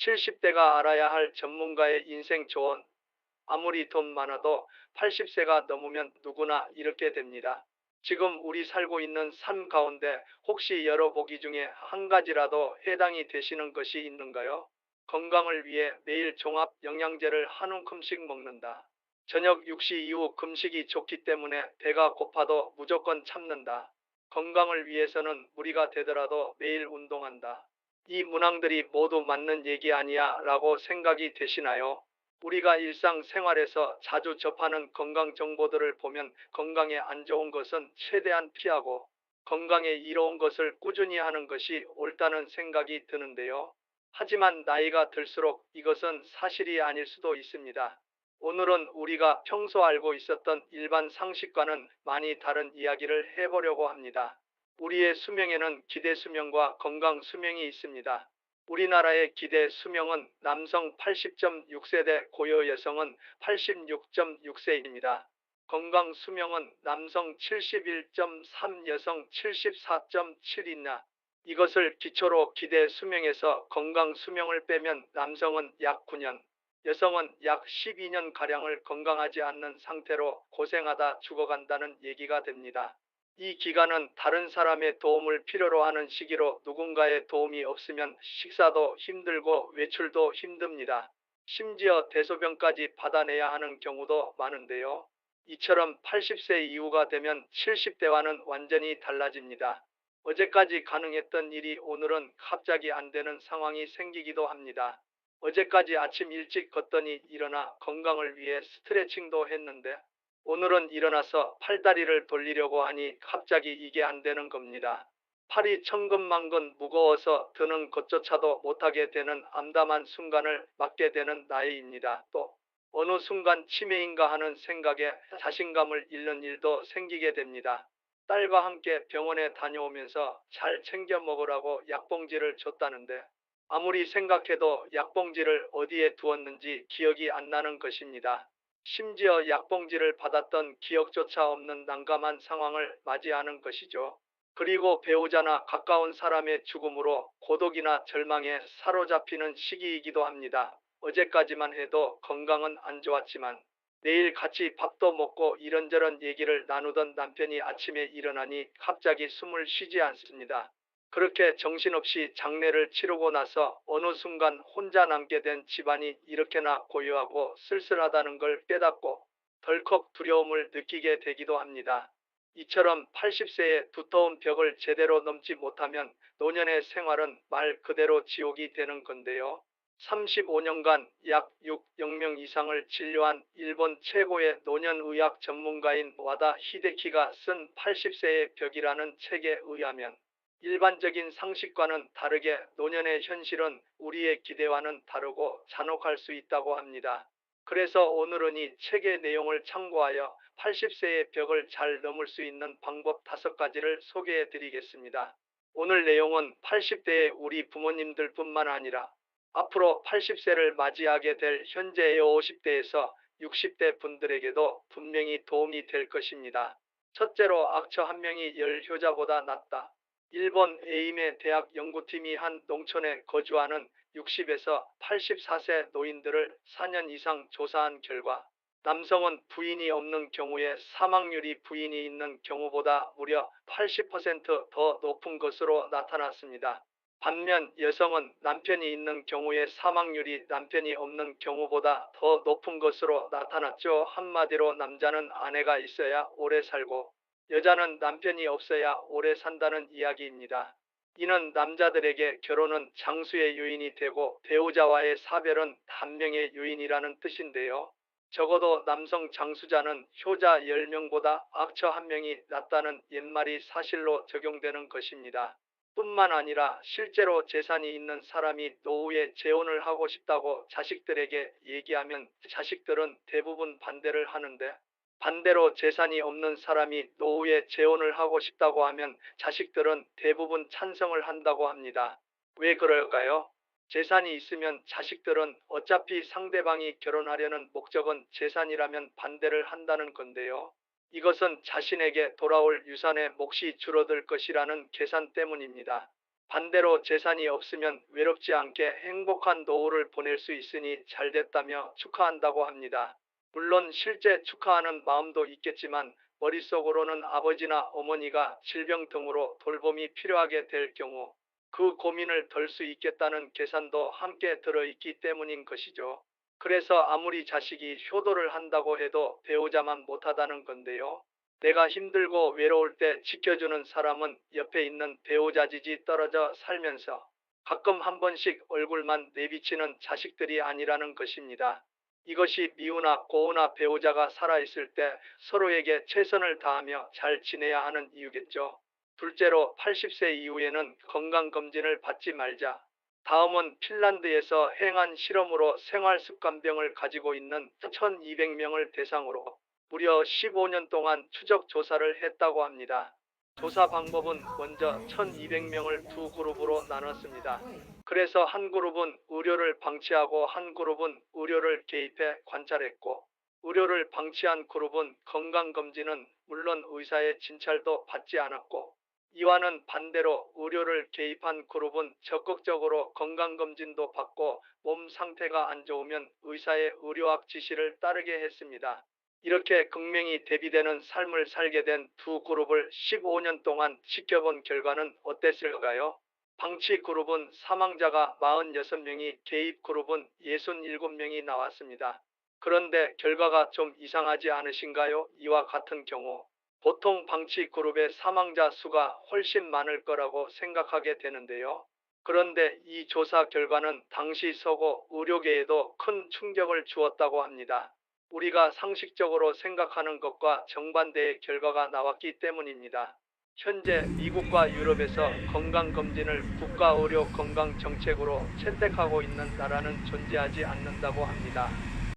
70대가 알아야 할 전문가의 인생 조언. 아무리 돈 많아도 80세가 넘으면 누구나 이렇게 됩니다. 지금 우리 살고 있는 삶 가운데 혹시 여러 보기 중에 한 가지라도 해당이 되시는 것이 있는가요? 건강을 위해 매일 종합 영양제를 한 움큼씩 먹는다. 저녁 6시 이후 금식이 좋기 때문에 배가 고파도 무조건 참는다. 건강을 위해서는 무리가 되더라도 매일 운동한다. 이 문항들이 모두 맞는 얘기 아니야 라고 생각이 되시나요? 우리가 일상생활에서 자주 접하는 건강 정보들을 보면 건강에 안 좋은 것은 최대한 피하고 건강에 이로운 것을 꾸준히 하는 것이 옳다는 생각이 드는데요. 하지만 나이가 들수록 이것은 사실이 아닐 수도 있습니다. 오늘은 우리가 평소 알고 있었던 일반 상식과는 많이 다른 이야기를 해보려고 합니다. 우리의 수명에는 기대 수명과 건강 수명이 있습니다. 우리나라의 기대 수명은 남성 80.6세대, 고요 여성은 86.6세입니다. 건강 수명은 남성 71.3, 여성 74.7이나 이것을 기초로 기대 수명에서 건강 수명을 빼면 남성은 약 9년, 여성은 약 12년가량을 건강하지 않는 상태로 고생하다 죽어간다는 얘기가 됩니다. 이 기간은 다른 사람의 도움을 필요로 하는 시기로 누군가의 도움이 없으면 식사도 힘들고 외출도 힘듭니다. 심지어 대소변까지 받아내야 하는 경우도 많은데요. 이처럼 80세 이후가 되면 70대와는 완전히 달라집니다. 어제까지 가능했던 일이 오늘은 갑자기 안 되는 상황이 생기기도 합니다. 어제까지 아침 일찍 걷더니 일어나 건강을 위해 스트레칭도 했는데 오늘은 일어나서 팔다리를 돌리려고 하니 갑자기 이게 안 되는 겁니다. 팔이 천근만근 무거워서 드는 것조차도 못하게 되는 암담한 순간을 맞게 되는 나이입니다. 또 어느 순간 치매인가 하는 생각에 자신감을 잃는 일도 생기게 됩니다. 딸과 함께 병원에 다녀오면서 잘 챙겨 먹으라고 약봉지를 줬다는데 아무리 생각해도 약봉지를 어디에 두었는지 기억이 안 나는 것입니다. 심지어 약봉지를 받았던 기억조차 없는 난감한 상황을 맞이하는 것이죠. 그리고 배우자나 가까운 사람의 죽음으로 고독이나 절망에 사로잡히는 시기이기도 합니다. 어제까지만 해도 건강은 안 좋았지만 내일 같이 밥도 먹고 이런저런 얘기를 나누던 남편이 아침에 일어나니 갑자기 숨을 쉬지 않습니다. 그렇게 정신없이 장례를 치르고 나서 어느 순간 혼자 남게 된 집안이 이렇게나 고요하고 쓸쓸하다는 걸 깨닫고 덜컥 두려움을 느끼게 되기도 합니다. 이처럼 80세의 두터운 벽을 제대로 넘지 못하면 노년의 생활은 말 그대로 지옥이 되는 건데요. 35년간 약 6명 이상을 진료한 일본 최고의 노년의학 전문가인 와다 히데키가 쓴 80세의 벽이라는 책에 의하면 일반적인 상식과는 다르게 노년의 현실은 우리의 기대와는 다르고 잔혹할 수 있다고 합니다. 그래서 오늘은 이 책의 내용을 참고하여 80세의 벽을 잘 넘을 수 있는 방법 5가지를 소개해 드리겠습니다. 오늘 내용은 80대의 우리 부모님들뿐만 아니라 앞으로 80세를 맞이하게 될 현재의 50대에서 60대 분들에게도 분명히 도움이 될 것입니다. 첫째로 악처 한 명이 열 효자보다 낫다. 일본 에이메 대학 연구팀이 한 농촌에 거주하는 60에서 84세 노인들을 4년 이상 조사한 결과 남성은 부인이 없는 경우에 사망률이 부인이 있는 경우보다 무려 80%더 높은 것으로 나타났습니다. 반면 여성은 남편이 있는 경우에 사망률이 남편이 없는 경우보다 더 높은 것으로 나타났죠. 한마디로 남자는 아내가 있어야 오래 살고 여자는 남편이 없어야 오래 산다는 이야기입니다. 이는 남자들에게 결혼은 장수의 요인이 되고 배우자와의 사별은 단명의 요인이라는 뜻인데요. 적어도 남성 장수자는 효자 10명보다 악처 1명이 낫다는 옛말이 사실로 적용되는 것입니다. 뿐만 아니라 실제로 재산이 있는 사람이 노후에 재혼을 하고 싶다고 자식들에게 얘기하면 자식들은 대부분 반대를 하는데 반대로 재산이 없는 사람이 노후에 재혼을 하고 싶다고 하면 자식들은 대부분 찬성을 한다고 합니다. 왜 그럴까요? 재산이 있으면 자식들은 어차피 상대방이 결혼하려는 목적은 재산이라면 반대를 한다는 건데요. 이것은 자신에게 돌아올 유산의 몫이 줄어들 것이라는 계산 때문입니다. 반대로 재산이 없으면 외롭지 않게 행복한 노후를 보낼 수 있으니 잘 됐다며 축하한다고 합니다. 물론 실제 축하하는 마음도 있겠지만 머릿속으로는 아버지나 어머니가 질병 등으로 돌봄이 필요하게 될 경우 그 고민을 덜 수 있겠다는 계산도 함께 들어있기 때문인 것이죠. 그래서 아무리 자식이 효도를 한다고 해도 배우자만 못하다는 건데요. 내가 힘들고 외로울 때 지켜주는 사람은 옆에 있는 배우자지지 떨어져 살면서 가끔 한 번씩 얼굴만 내비치는 자식들이 아니라는 것입니다. 이것이 미우나 고우나 배우자가 살아있을 때 서로에게 최선을 다하며 잘 지내야 하는 이유겠죠. 둘째로 80세 이후에는 건강검진을 받지 말자. 다음은 핀란드에서 행한 실험으로 생활습관병을 가지고 있는 1200명을 대상으로 무려 15년 동안 추적 조사를 했다고 합니다. 조사 방법은 먼저 1200명을 두 그룹으로 나눴습니다. 그래서 한 그룹은 의료를 방치하고 한 그룹은 의료를 개입해 관찰했고, 의료를 방치한 그룹은 건강검진은 물론 의사의 진찰도 받지 않았고, 이와는 반대로 의료를 개입한 그룹은 적극적으로 건강검진도 받고 몸 상태가 안 좋으면 의사의 의료학 지시를 따르게 했습니다. 이렇게 극명히 대비되는 삶을 살게 된 두 그룹을 15년 동안 지켜본 결과는 어땠을까요? 방치 그룹은 사망자가 46명이, 개입 그룹은 67명이 나왔습니다. 그런데 결과가 좀 이상하지 않으신가요? 이와 같은 경우 보통 방치 그룹의 사망자 수가 훨씬 많을 거라고 생각하게 되는데요. 그런데 이 조사 결과는 당시 서구 의료계에도 큰 충격을 주었다고 합니다. 우리가 상식적으로 생각하는 것과 정반대의 결과가 나왔기 때문입니다. 현재 미국과 유럽에서 건강검진을 국가의료건강정책으로 채택하고 있는 나라는 존재하지 않는다고 합니다.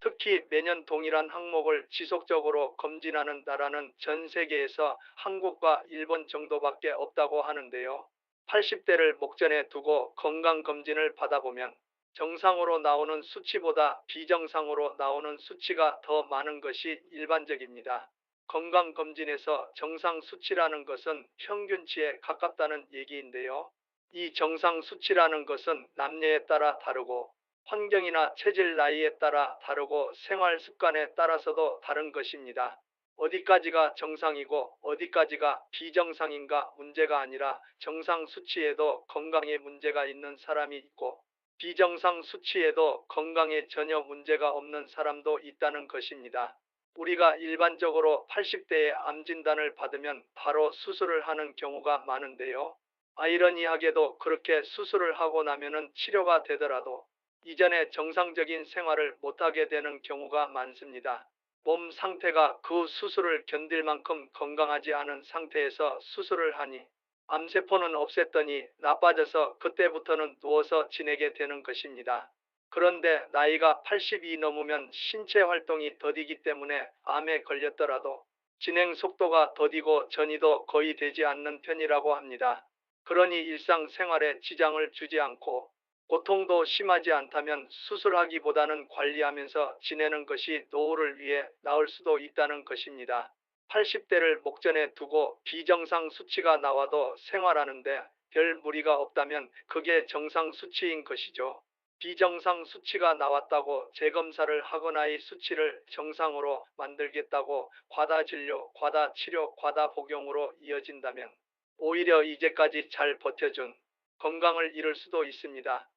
특히 매년 동일한 항목을 지속적으로 검진하는 나라는 전 세계에서 한국과 일본 정도밖에 없다고 하는데요. 80대를 목전에 두고 건강검진을 받아보면 정상으로 나오는 수치보다 비정상으로 나오는 수치가 더 많은 것이 일반적입니다. 건강검진에서 정상 수치라는 것은 평균치에 가깝다는 얘기인데요. 이 정상 수치라는 것은 남녀에 따라 다르고 환경이나 체질, 나이에 따라 다르고 생활 습관에 따라서도 다른 것입니다. 어디까지가 정상이고 어디까지가 비정상인가 문제가 아니라 정상 수치에도 건강에 문제가 있는 사람이 있고 비정상 수치에도 건강에 전혀 문제가 없는 사람도 있다는 것입니다. 우리가 일반적으로 80대에 암 진단을 받으면 바로 수술을 하는 경우가 많은데요. 아이러니하게도 그렇게 수술을 하고 나면은 치료가 되더라도 이전에 정상적인 생활을 못하게 되는 경우가 많습니다. 몸 상태가 그 수술을 견딜 만큼 건강하지 않은 상태에서 수술을 하니 암세포는 없앴더니 나빠져서 그때부터는 누워서 지내게 되는 것입니다. 그런데 나이가 80이 넘으면 신체 활동이 더디기 때문에 암에 걸렸더라도 진행 속도가 더디고 전이도 거의 되지 않는 편이라고 합니다. 그러니 일상생활에 지장을 주지 않고 고통도 심하지 않다면 수술하기보다는 관리하면서 지내는 것이 노후를 위해 나을 수도 있다는 것입니다. 80대를 목전에 두고 비정상 수치가 나와도 생활하는데 별 무리가 없다면 그게 정상 수치인 것이죠. 비정상 수치가 나왔다고 재검사를 하거나 이 수치를 정상으로 만들겠다고 과다 진료, 과다 치료, 과다 복용으로 이어진다면 오히려 이제까지 잘 버텨준 건강을 잃을 수도 있습니다.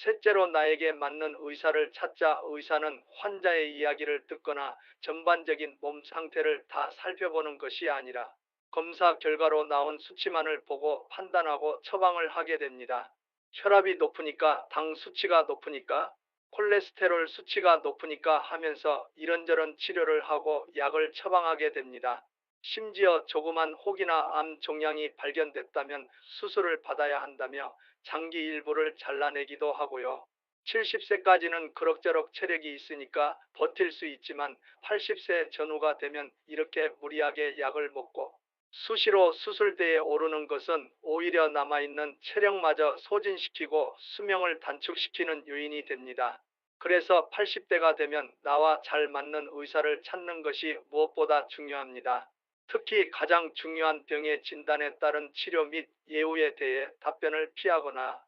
셋째로 나에게 맞는 의사를 찾자. 의사는 환자의 이야기를 듣거나 전반적인 몸 상태를 다 살펴보는 것이 아니라 검사 결과로 나온 수치만을 보고 판단하고 처방을 하게 됩니다. 혈압이 높으니까, 당 수치가 높으니까, 콜레스테롤 수치가 높으니까 하면서 이런저런 치료를 하고 약을 처방하게 됩니다. 심지어 조그만 혹이나 암 종양이 발견됐다면 수술을 받아야 한다며 장기 일부를 잘라내기도 하고요. 70세까지는 그럭저럭 체력이 있으니까 버틸 수 있지만 80세 전후가 되면 이렇게 무리하게 약을 먹고 수시로 수술대에 오르는 것은 오히려 남아있는 체력마저 소진시키고 수명을 단축시키는 요인이 됩니다. 그래서 80대가 되면 나와 잘 맞는 의사를 찾는 것이 무엇보다 중요합니다. 특히 가장 중요한 병의 진단에 따른 치료 및 예후에 대해 답변을 피하거나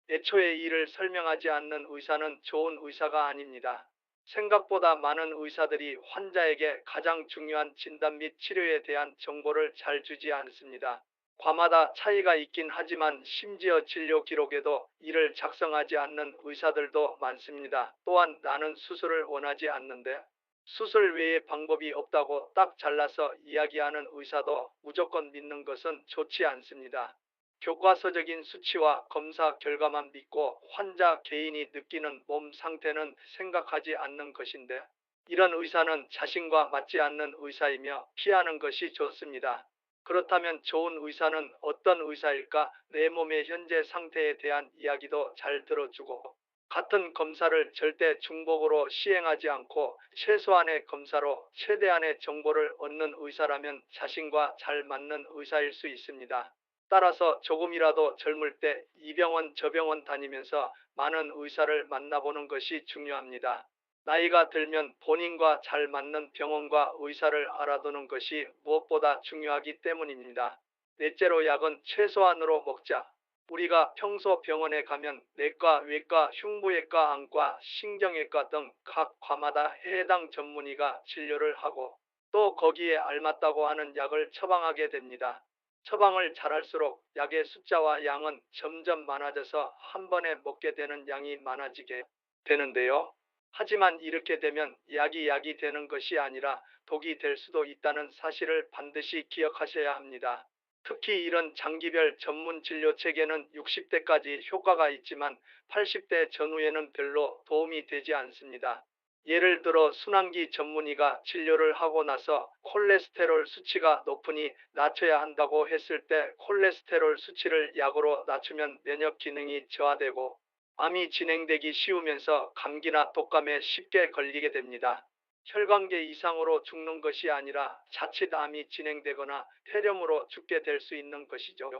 애초에 이를 설명하지 않는 의사는 좋은 의사가 아닙니다. 생각보다 많은 의사들이 환자에게 가장 중요한 진단 및 치료에 대한 정보를 잘 주지 않습니다. 과마다 차이가 있긴 하지만 심지어 진료 기록에도 이를 작성하지 않는 의사들도 많습니다. 또한 나는 수술을 원하지 않는데 수술 외에 방법이 없다고 딱 잘라서 이야기하는 의사도 무조건 믿는 것은 좋지 않습니다. 교과서적인 수치와 검사 결과만 믿고 환자 개인이 느끼는 몸 상태는 생각하지 않는 것인데, 이런 의사는 자신과 맞지 않는 의사이며 피하는 것이 좋습니다. 그렇다면 좋은 의사는 어떤 의사일까? 내 몸의 현재 상태에 대한 이야기도 잘 들어주고, 같은 검사를 절대 중복으로 시행하지 않고 최소한의 검사로 최대한의 정보를 얻는 의사라면 자신과 잘 맞는 의사일 수 있습니다. 따라서 조금이라도 젊을 때 이 병원 저 병원 다니면서 많은 의사를 만나보는 것이 중요합니다. 나이가 들면 본인과 잘 맞는 병원과 의사를 알아두는 것이 무엇보다 중요하기 때문입니다. 넷째로, 약은 최소한으로 먹자. 우리가 평소 병원에 가면 내과, 외과, 흉부외과, 안과, 신경외과 등 각 과마다 해당 전문의가 진료를 하고 또 거기에 알맞다고 하는 약을 처방하게 됩니다. 처방을 잘할수록 약의 숫자와 양은 점점 많아져서 한 번에 먹게 되는 양이 많아지게 되는데요. 하지만 이렇게 되면 약이 되는 것이 아니라 독이 될 수도 있다는 사실을 반드시 기억하셔야 합니다. 특히 이런 장기별 전문 진료 체계는 60대까지 효과가 있지만 80대 전후에는 별로 도움이 되지 않습니다. 예를 들어 순환기 전문의가 진료를 하고 나서 콜레스테롤 수치가 높으니 낮춰야 한다고 했을 때 콜레스테롤 수치를 약으로 낮추면 면역 기능이 저하되고 암이 진행되기 쉬우면서 감기나 독감에 쉽게 걸리게 됩니다. 혈관계 이상으로 죽는 것이 아니라 자칫 암이 진행되거나 폐렴으로 죽게 될 수 있는 것이죠.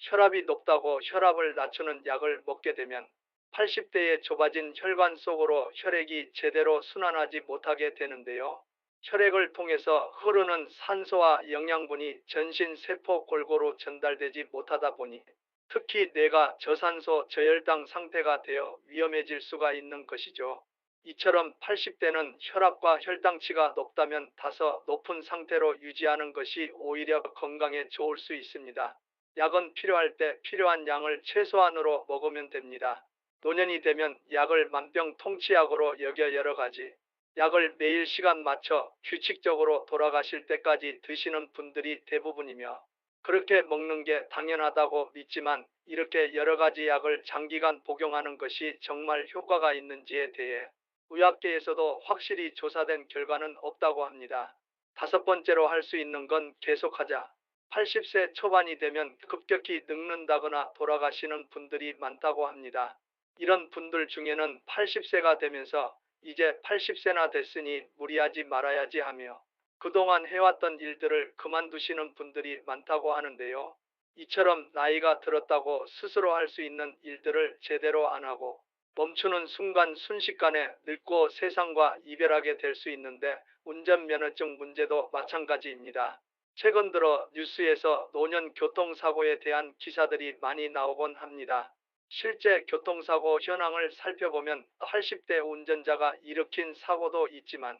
혈압이 높다고 혈압을 낮추는 약을 먹게 되면 80대에 좁아진 혈관 속으로 혈액이 제대로 순환하지 못하게 되는데요. 혈액을 통해서 흐르는 산소와 영양분이 전신 세포 골고루 전달되지 못하다 보니 특히 뇌가 저산소 저혈당 상태가 되어 위험해질 수가 있는 것이죠. 이처럼 80대는 혈압과 혈당치가 높다면 다소 높은 상태로 유지하는 것이 오히려 건강에 좋을 수 있습니다. 약은 필요할 때 필요한 양을 최소한으로 먹으면 됩니다. 노년이 되면 약을 만병통치약으로 여겨 여러 가지 약을 매일 시간 맞춰 규칙적으로 돌아가실 때까지 드시는 분들이 대부분이며, 그렇게 먹는 게 당연하다고 믿지만 이렇게 여러 가지 약을 장기간 복용하는 것이 정말 효과가 있는지에 대해 의학계에서도 확실히 조사된 결과는 없다고 합니다. 다섯 번째로 할 수 있는 건 계속하자. 80세 초반이 되면 급격히 늙는다거나 돌아가시는 분들이 많다고 합니다. 이런 분들 중에는 80세가 되면서 이제 80세나 됐으니 무리하지 말아야지 하며 그동안 해왔던 일들을 그만두시는 분들이 많다고 하는데요. 이처럼 나이가 들었다고 스스로 할 수 있는 일들을 제대로 안 하고 멈추는 순간 순식간에 늙고 세상과 이별하게 될 수 있는데, 운전면허증 문제도 마찬가지입니다. 최근 들어 뉴스에서 노년 교통사고에 대한 기사들이 많이 나오곤 합니다. 실제 교통사고 현황을 살펴보면 80대 운전자가 일으킨 사고도 있지만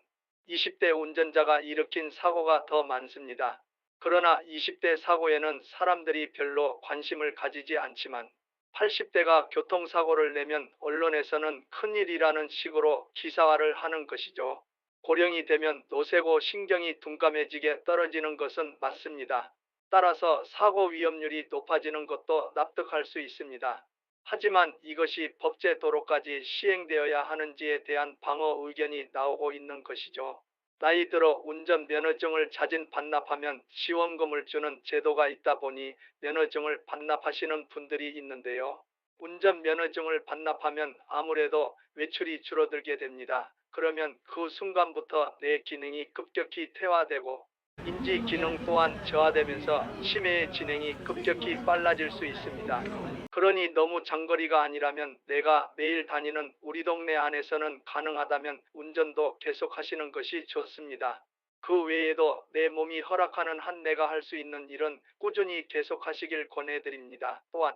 20대 운전자가 일으킨 사고가 더 많습니다. 그러나 20대 사고에는 사람들이 별로 관심을 가지지 않지만 80대가 교통사고를 내면 언론에서는 큰일이라는 식으로 기사화를 하는 것이죠. 고령이 되면 노쇠고 신경이 둔감해지게 떨어지는 것은 맞습니다. 따라서 사고 위험률이 높아지는 것도 납득할 수 있습니다. 하지만 이것이 법제 도로까지 시행되어야 하는지에 대한 방어 의견이 나오고 있는 것이죠. 나이 들어 운전면허증을 자진 반납하면 지원금을 주는 제도가 있다 보니 면허증을 반납하시는 분들이 있는데요. 운전면허증을 반납하면 아무래도 외출이 줄어들게 됩니다. 그러면 그 순간부터 뇌 기능이 급격히 퇴화되고 인지 기능 또한 저하되면서 치매의 진행이 급격히 빨라질 수 있습니다. 그러니 너무 장거리가 아니라면 내가 매일 다니는 우리 동네 안에서는 가능하다면 운전도 계속하시는 것이 좋습니다. 그 외에도 내 몸이 허락하는 한 내가 할 수 있는 일은 꾸준히 계속하시길 권해드립니다. 또한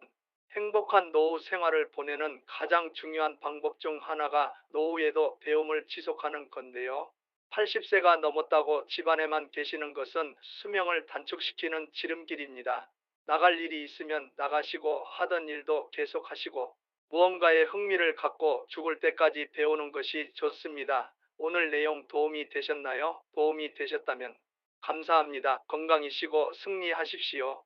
행복한 노후 생활을 보내는 가장 중요한 방법 중 하나가 노후에도 배움을 지속하는 건데요. 80세가 넘었다고 집안에만 계시는 것은 수명을 단축시키는 지름길입니다. 나갈 일이 있으면 나가시고 하던 일도 계속하시고 무언가에 흥미를 갖고 죽을 때까지 배우는 것이 좋습니다. 오늘 내용 도움이 되셨나요? 도움이 되셨다면 감사합니다. 건강히시고 승리하십시오.